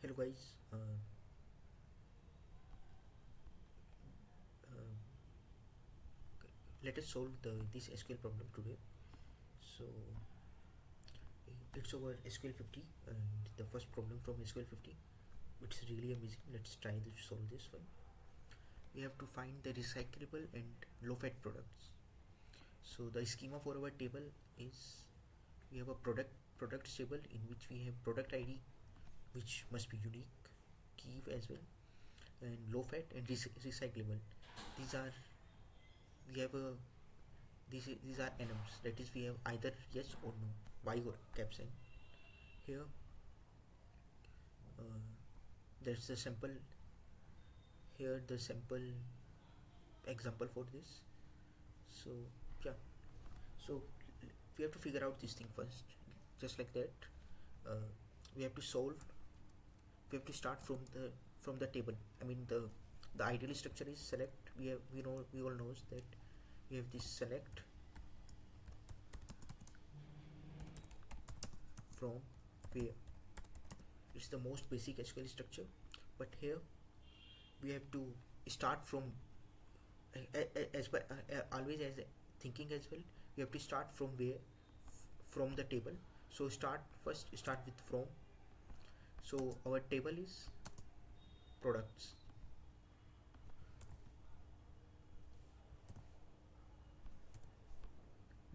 Hello guys, uh, let us solve this SQL problem today. So it's over SQL-50 and the first problem from SQL-50. It's really amazing. Let's try to solve this one. We have to find the recyclable and low-fat products. So the schema for our table is we have a product table in which we have product ID, which must be unique, key as well, and low fat and recyclable. These are we have a these are enums, that is we have either yes or no, y or caps n. Here there's the sample, here the sample example for this. So yeah, so we have to figure out this thing first, just like that. uh, we have to solve, we have to start from the table. I mean the ideal structure is select. We all knows that we have this select from where. It's the most basic SQL structure, but here we have to start from as per always as thinking as well. We have to start from where, from the table. So start with from. So our table is products.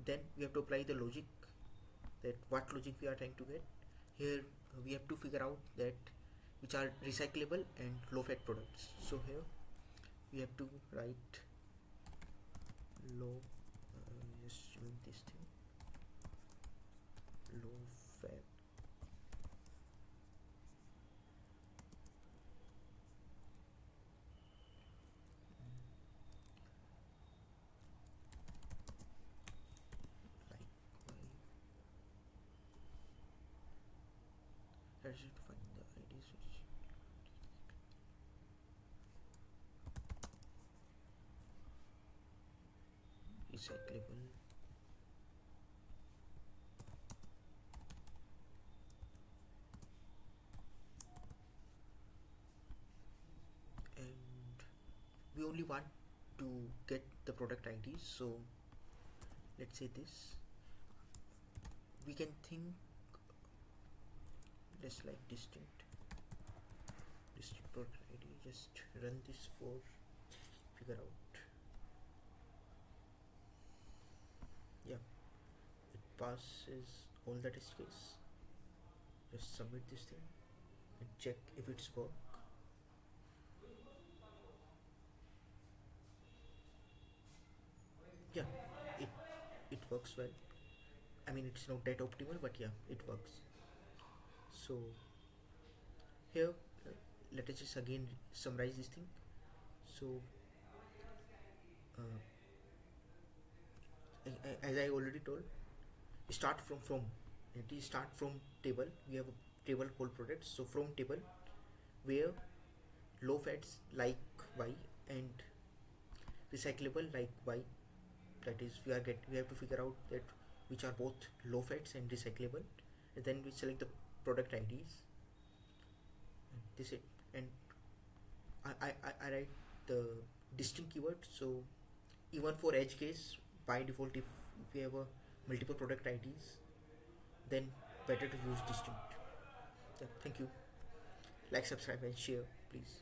Then we have to apply the logic, that what logic we are trying to get. Here we have to figure out that which are recyclable and low fat products. So here we have to write low just doing this thing, low fat like I should find the IDs which recyclable and we only want to get the product ID. So let's say this, we can think just like distinct product ID. Just run this for figure out. Yeah, it passes all the test case. Just submit this thing and check if it's work. Yeah, it it works well. I mean it's not that optimal, but yeah, it works. So here let us just again summarize this thing. So uh, as I already told, start from it is start from table. We have a table called products. So from table where low fats like y and recyclable like y, that is we have to figure out that which are both low fats and recyclable, and then we select the product IDs. This it, and I write the distinct keyword. So even for edge case, by default, if we have a multiple product IDs, then better to use distinct. Yeah, thank you. Like, subscribe and share please.